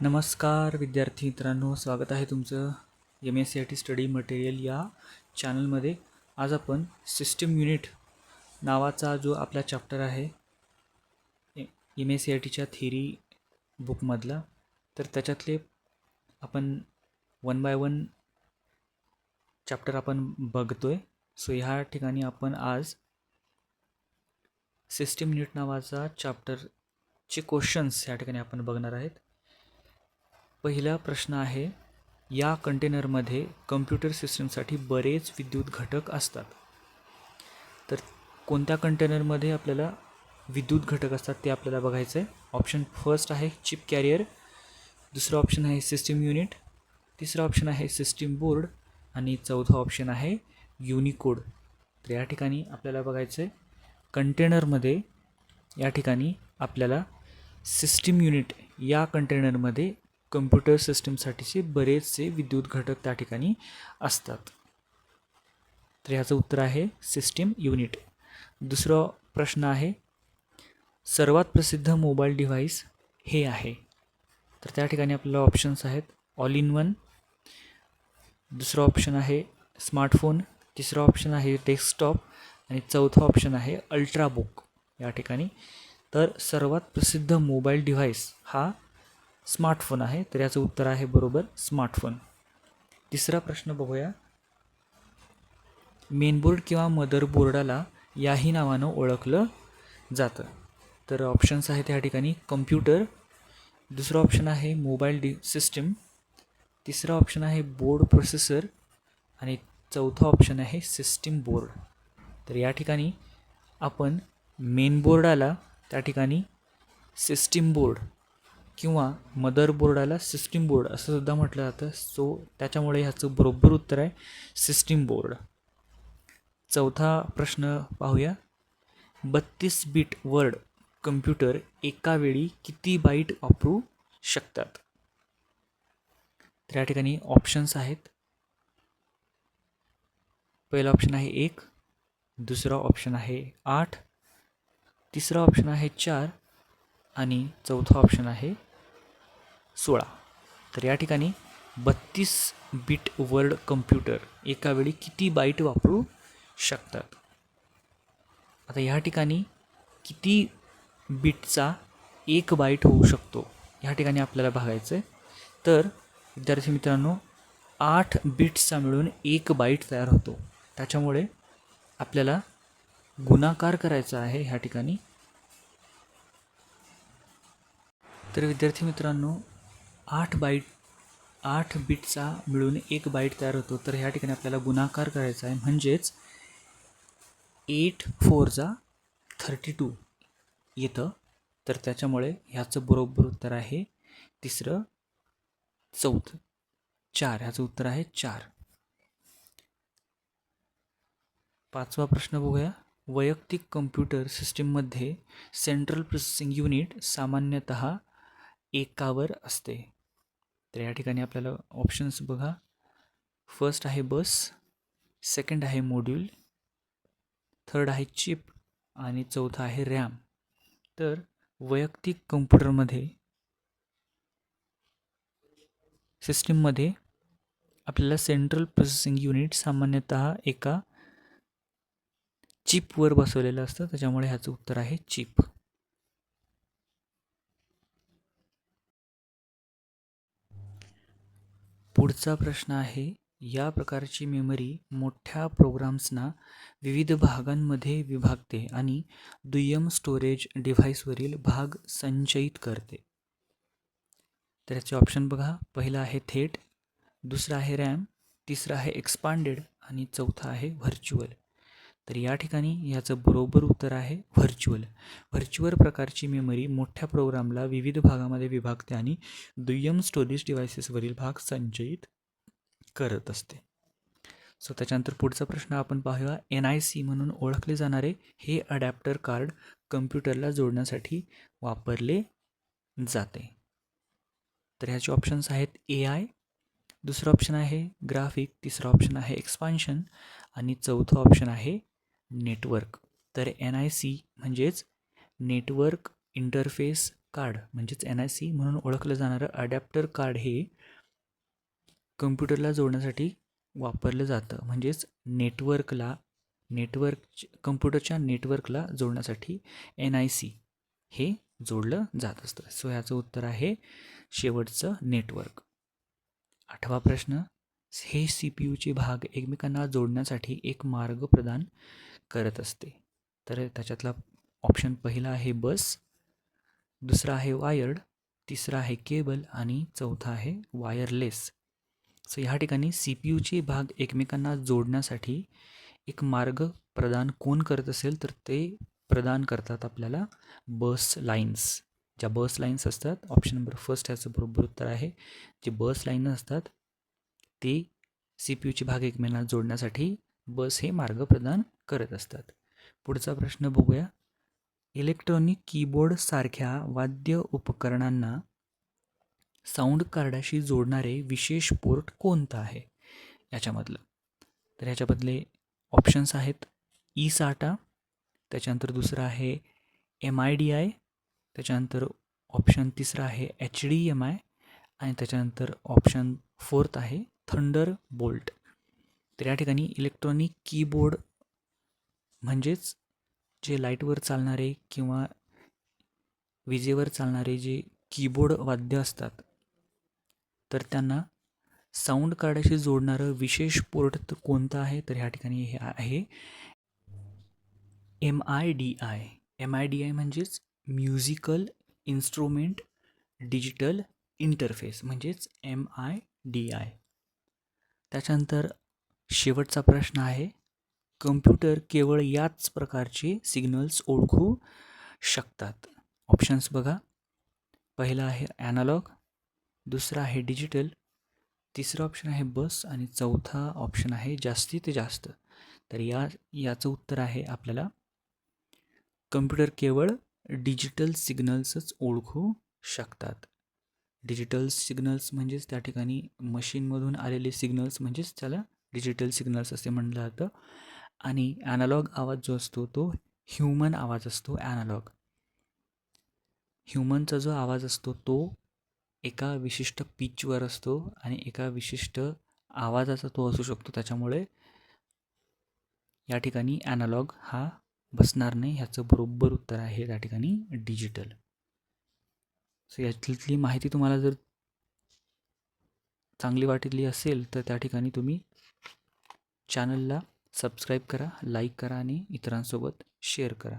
नमस्कार विद्यार्थी मित्रांनो, स्वागत आहे तुमचं MSCIT स्टडी मटेरियल या चॅनलमध्ये. आज आपण सिस्टीम युनिट नावाचा जो आपला चॅप्टर आहे MSCITच्या थिअरी बुकमधला, तर त्याच्यातले आपण 1 बाय 1 चॅप्टर आपण बघतोय. सो ह्या ठिकाणी आपण आज सिस्टीम युनिट नावाचा चॅप्टरचे क्वेश्चन्स या ठिकाणी आपण बघणार आहेत. पहिला प्रश्न आहे, या कंटेनरमध्ये कम्प्युटर सिस्टीमसाठी बरेच विद्युत घटक असतात. तर कोणत्या कंटेनरमध्ये आपल्याला विद्युत घटक असतात ते आपल्याला बघायचं आहे. ऑप्शन फर्स्ट आहे चिप कॅरियर, दुसरा ऑप्शन आहे सिस्टीम युनिट, तिसरा ऑप्शन आहे सिस्टीम बोर्ड आणि चौथा ऑप्शन आहे युनिकोड. तर या ठिकाणी आपल्याला बघायचं आहे कंटेनरमध्ये, या ठिकाणी आपल्याला सिस्टीम युनिट या कंटेनरमध्ये कम्प्युटर सिस्टीमसाठीचे बरेचसे विद्युत घटक त्या ठिकाणी असतात. तर ह्याचं उत्तर आहे सिस्टीम युनिट. दुसरा प्रश्न आहे, सर्वात प्रसिद्ध मोबाईल डिव्हाइस हे आहे. तर त्या ठिकाणी आपल्याला ऑप्शन्स आहेत ऑल इन वन, दुसरा ऑप्शन आहे स्मार्टफोन, तिसरा ऑप्शन आहे डेस्कटॉप आणि चौथा ऑप्शन आहे अल्ट्राबुक या ठिकाणी. तर सर्वात प्रसिद्ध मोबाईल डिव्हाइस हा स्मार्टफोन आहे. तर याचं उत्तर आहे बरोबर स्मार्टफोन. तिसरा प्रश्न बघूया, मेनबोर्ड किंवा मदरबोर्डाला याही नावानं ओळखलं जातं. तर ऑप्शन्स आहेत या ठिकाणी कम्प्युटर, दुसरा ऑप्शन आहे मोबाईल सिस्टीम, तिसरा ऑप्शन आहे बोर्ड प्रोसेसर आणि चौथा ऑप्शन आहे सिस्टीम बोर्ड. तर या ठिकाणी आपण मेनबोर्डाला त्या ठिकाणी सिस्टीम बोर्ड किंवा मदरबोर्डाला सिस्टीम बोर्ड असं सुद्धा म्हटलं जातं. सो त्याच्यामुळे ह्याचं बरोबर उत्तर आहे सिस्टीम बोर्ड. चौथा प्रश्न पाहूया, 32 बिट वर्ड कम्प्युटर एका वेळी किती बाईट वापरू शकतात. तर या ठिकाणी ऑप्शन्स आहेत, पहिला ऑप्शन आहे 1, दुसरा ऑप्शन आहे 8, तिसरा ऑप्शन आहे 4 आणि चौथा ऑप्शन आहे 16. तर या ठिकाणी 32 बिट वर्ड कम्प्युटर एका वेळी किती बाईट वापरू शकतात. आता या ठिकाणी किती बिटचा एक बाईट होऊ शकतो या ठिकाणी आपल्याला बघायचं आहे. तर विद्यार्थी मित्रांनो, 8 बिट्सचा मिळून एक बाईट तयार होतो. त्याच्यामुळे आपल्याला गुणाकार करायचा आहे ह्या ठिकाणी. तर विद्यार्थी मित्रांनो, 8 बिटचा मिळून एक बाईट तयार होतो. तर ह्या ठिकाणी आपल्याला गुणाकार करायचा आहे, म्हणजेच 8 4 32 येतं. तर त्याच्यामुळे ह्याचं बरोबर उत्तर आहे तिसरं, चौथं, 4. ह्याचं उत्तर आहे 4. पाचवा प्रश्न बघूया, वैयक्तिक कम्प्युटर सिस्टीममध्ये सेंट्रल प्रोसेसिंग युनिट सामान्यतः एकावर असते. तर या ठिकाणी आपल्याला ऑप्शन्स बघा, फर्स्ट आहे बस, सेकंड आहे मॉड्यूल, थर्ड आहे चिप आणि चौथा आहे रॅम. तर वैयक्तिक कम्प्युटरमध्ये सिस्टीममध्ये आपल्याला सेंट्रल प्रोसेसिंग युनिट सामान्यतः एका चिपवर बसवलेलं असतं. त्याच्यामुळे ह्याचं उत्तर आहे चिप. पुढचा प्रश्न आहे, या प्रकारची मेमरी मोठ्या प्रोग्राम्सना विविध भागांमध्ये विभागते आणि दुय्यम स्टोरेज डिव्हाइसवरील भाग संचयित करते. तर याचे ऑप्शन बघा, पहिला आहे थेट, दुसरा आहे रॅम, तिसरा आहे एक्सपांडेड आणि चौथा आहे व्हर्च्युअल. तर या ठिकाणी याचं बरोबर उत्तर आहे व्हर्च्युअल. व्हर्च्युअल प्रकारची मेमरी मोठ्या प्रोग्रामला विविध भागामध्ये विभागते आणि दुय्यम स्टोरेज डिव्हाइसेसवरील भाग संचयित करत असते. सो त्याच्यानंतर पुढचा प्रश्न आपण पाहूया, NIC म्हणून ओळखले जाणारे हे अडॅप्टर कार्ड कम्प्युटरला जोडण्यासाठी वापरले जाते. तर ह्याचे ऑप्शन्स आहेत AI, दुसरा ऑप्शन आहे ग्राफिक, तिसरा ऑप्शन आहे एक्सपान्शन आणि चौथा ऑप्शन आहे नेटवर्क. तर NIC म्हणजेच नेटवर्क इंटरफेस कार्ड म्हणजेच NIC म्हणून ओळखलं जाणारं अडॅप्टर कार्ड हे कम्प्युटरला जोडण्यासाठी वापरलं जातं. म्हणजेच कम्प्युटरच्या नेटवर्कला जोडण्यासाठी NIC हे जोडलं जात असतं. सो ह्याचं उत्तर आहे शेवटचं नेटवर्क. 8वा प्रश्न, हे CPU भाग एकमेकांना जोडण्यासाठी एक मार्ग प्रदान करत असते. तर त्याच्यातला ऑप्शन पहिला आहे बस, दुसरा आहे वायर्ड, तिसरा आहे केबल आणि चौथा आहे वायरलेस. सो ह्या ठिकाणी CPUचे भाग एकमेकांना जोडण्यासाठी एक मार्ग प्रदान कोण करत असेल तर ते प्रदान करतात आपल्याला बस लाईन्स. ज्या बस लाईन्स असतात, ऑप्शन नंबर फर्स्ट ह्याचं बरोबर उत्तर आहे. जे बस लाईन असतात ते CPUचे भाग एकमेकांना जोडण्यासाठी बस हे मार्ग प्रदान करत असतात. पुढचा प्रश्न बघूया. इलेक्ट्रॉनिक कीबोर्ड सारख्या वाद्य उपकरणांना साऊंड कार्डाशी जोडणारे विशेष पोर्ट कोणतं आहे याच्यामधलं? तर ह्याच्याबदले ऑप्शन्स आहेत eSATA, त्याच्यानंतर दुसरं आहे MIDI, त्याच्यानंतर ऑप्शन तिसरा आहे HDMI आणि त्याच्यानंतर ऑप्शन फोर्थ आहे थंडरबोल्ट. तर या ठिकाणी इलेक्ट्रॉनिक कीबोर्ड म्हणजेच जे लाईटवर चालणारे किंवा विजेवर चालणारे जे कीबोर्ड वाद्य असतात तर त्यांना साऊंड कार्डाशी जोडणारं विशेष पोर्ट कोणतं आहे? तर ह्या ठिकाणी हे आहे MIDI. MIDI म्हणजेच म्युझिकल इन्स्ट्रुमेंट डिजिटल इंटरफेस म्हणजेच MIDI. त्याच्यानंतर शेवटचा प्रश्न आहे, कम्प्युटर केवळ याच प्रकारचे सिग्नल्स ओळखू शकतात. ऑप्शन्स बघा. पहिला आहे ॲनालॉग, दुसरा आहे डिजिटल, तिसरा ऑप्शन आहे बस आणि चौथा ऑप्शन आहे जास्तीत जास्त. तर याचं उत्तर आहे आपल्याला कम्प्युटर केवळ डिजिटल सिग्नल्सच ओळखू शकतात. डिजिटल सिग्नल्स म्हणजेच त्या ठिकाणी मशीनमधून आलेले सिग्नल्स म्हणजेच त्याला डिजिटल सिग्नल्स असे म्हटलं जातं. आणि ॲनालॉग आवाज जो असतो तो ह्युमन आवाज असतो. ह्युमनचा जो आवाज असतो तो एका विशिष्ट पिचवर असतो आणि एका विशिष्ट आवाजाचा तो असू शकतो. त्याच्यामुळे या ठिकाणी ॲनालॉग हा बसणार नाही. ह्याचं बरोबर उत्तर आहे त्या ठिकाणी डिजिटल. सो यातली माहिती तुम्हाला जर चांगली वाटली असेल तर त्या ठिकाणी तुम्ही चॅनलला सबस्क्राईब करा, लाईक करा आणि इतरांसोबत शेअर करा.